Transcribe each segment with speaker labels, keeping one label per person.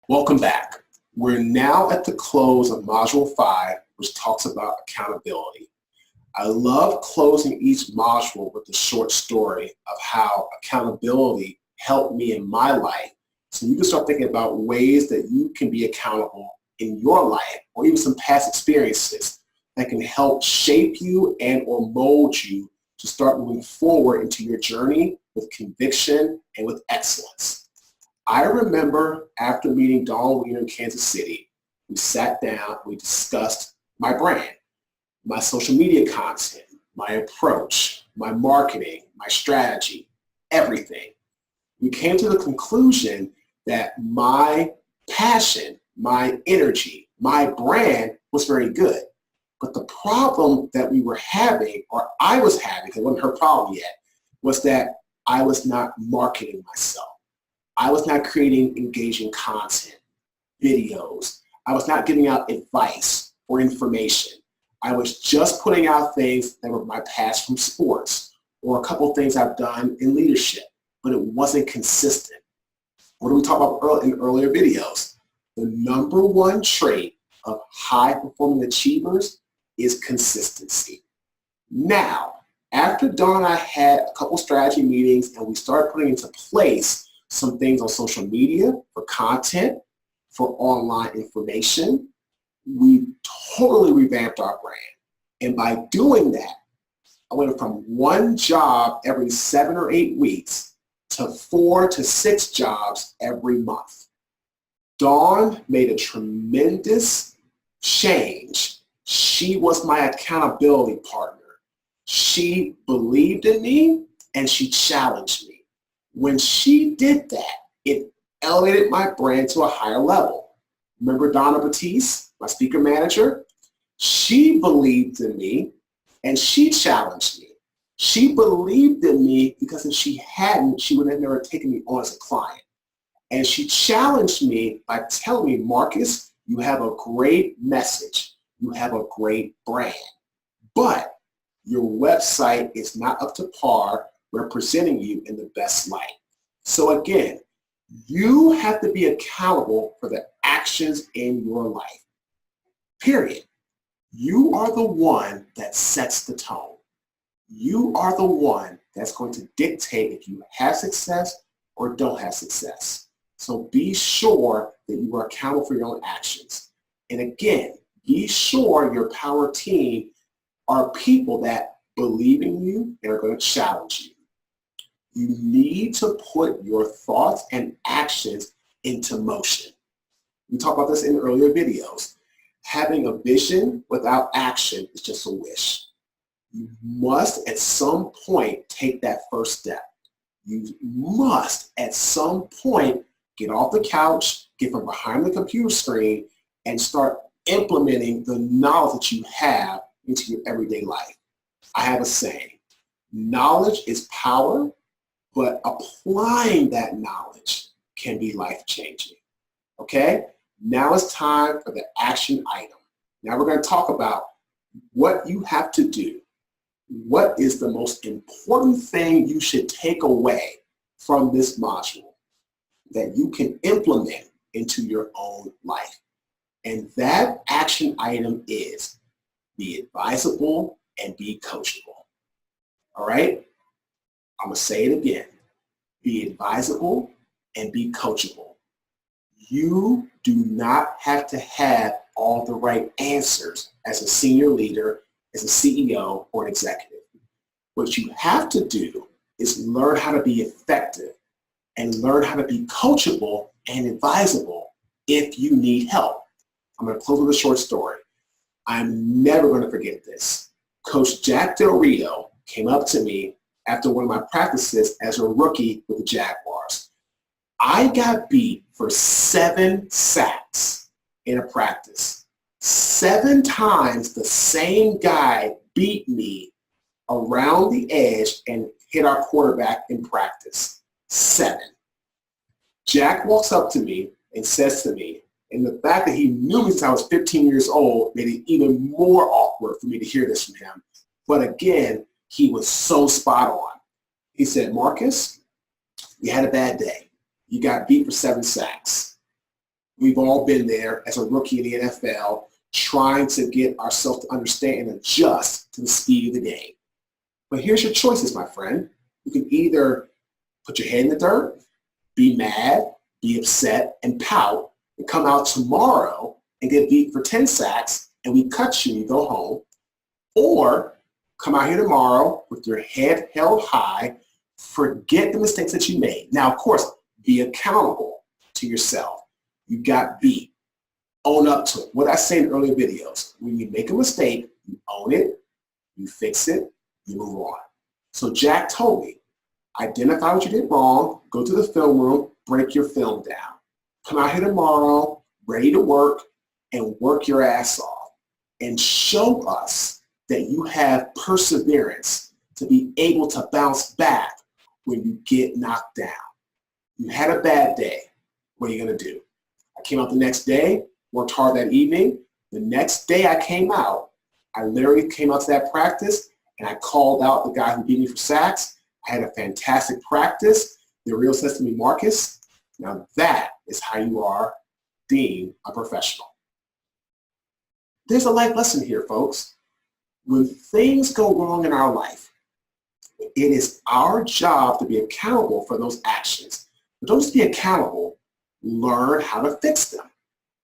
Speaker 1: Welcome back. We're now at the close of Module 5, which talks about accountability. I love closing each module with a short story of how accountability helped me in my life. So you can start thinking about ways that you can be accountable in your life, or even some past experiences that can help shape you and or mold you to start moving forward into your journey with conviction and with excellence. I remember after meeting Dawn Wiener in Kansas City, we sat down, we discussed my brand, my social media content, my approach, my marketing, my strategy, everything. We came to the conclusion that my passion, my energy, my brand was very good. But the problem that we were having, or I was having, because it wasn't her problem yet, was that I was not marketing myself. I was not creating engaging content, videos. I was not giving out advice or information. I was just putting out things that were my past from sports or a couple things I've done in leadership, but it wasn't consistent. What did we talk about in earlier videos? The number one trait of high-performing achievers is consistency. Now, after Dawn and I had a couple strategy meetings and we started putting into place some things on social media for content, for online information, we totally revamped our brand. And by doing that, I went from one job every 7 or 8 weeks to 4 to 6 jobs every month. Dawn made a tremendous change. She was my accountability partner. She believed in me and she challenged me. When she did that, it elevated my brand to a higher level. Remember Donna Batiste, my speaker manager? She believed in me and she challenged me. She believed in me because if she hadn't, she would have never taken me on as a client. And she challenged me by telling me, Marques, you have a great message. You have a great brand, but your website is not up to par representing you in the best light. So again, you have to be accountable for the actions in your life, period. You are the one that sets the tone. You are the one that's going to dictate if you have success or don't have success. So be sure that you are accountable for your own actions. And again, be sure your power team are people that believe in you and are going to challenge you. You need to put your thoughts and actions into motion. We talked about this in earlier videos. Having a vision without action is just a wish. You must at some point take that first step. You must at some point get off the couch, get from behind the computer screen, and start implementing the knowledge that you have into your everyday life. I have a saying, knowledge is power, but applying that knowledge can be life-changing. Okay? Now it's time for the action item. Now we're going to talk about what you have to do. What is the most important thing you should take away from this module that you can implement into your own life? And that action item is be advisable and be coachable. All right? I'm going to say it again. Be advisable and be coachable. You do not have to have all the right answers as a senior leader, as a CEO, or an executive. What you have to do is learn how to be effective and learn how to be coachable and advisable if you need help. I'm going to close with a short story. I'm never going to forget this. Coach Jack Del Rio came up to me after one of my practices as a rookie with the Jaguars. I got beat for 7 sacks in a practice. 7 times the same guy beat me around the edge and hit our quarterback in practice. 7. Jack walks up to me and says to me, and the fact that he knew me since I was 15 years old made it even more awkward for me to hear this from him. But again, he was so spot on. He said, Marques, you had a bad day. You got beat for 7 sacks. We've all been there as a rookie in the NFL, trying to get ourselves to understand and adjust to the speed of the game. But here's your choices, my friend. You can either put your head in the dirt, be mad, be upset, and pout, and come out tomorrow and get beat for 10 sacks, and we cut you and you go home. Or come out here tomorrow with your head held high, forget the mistakes that you made. Now, of course, be accountable to yourself. You got beat. Own up to it. What I say in earlier videos, when you make a mistake, you own it, you fix it, you move on. So Jack told me, identify what you did wrong, go to the film room, break your film down. Come out here tomorrow, ready to work, and work your ass off. And show us that you have perseverance to be able to bounce back when you get knocked down. You had a bad day. What are you going to do? I came out the next day, worked hard that evening. The next day I came out, I literally came out to that practice and I called out the guy who beat me for sacks. I had a fantastic practice. The real says to me, Marques, now that is how you are deemed a professional. There's a life lesson here, folks. When things go wrong in our life, it is our job to be accountable for those actions. But don't just be accountable, learn how to fix them.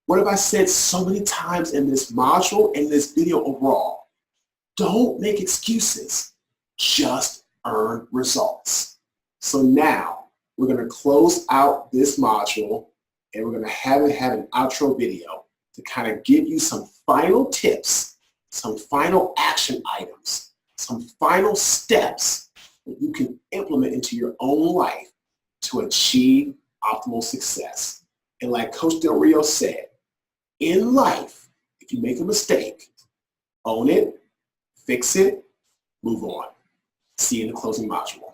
Speaker 1: What have I said so many times in this module and this video overall? Don't make excuses, just earn results. So now we're going to close out this module and we're going to have an outro video to kind of give you some final tips, some final action items, some final steps that you can implement into your own life to achieve optimal success. And like Coach Del Rio said, in life, if you make a mistake, own it, fix it, move on. See you in the closing module.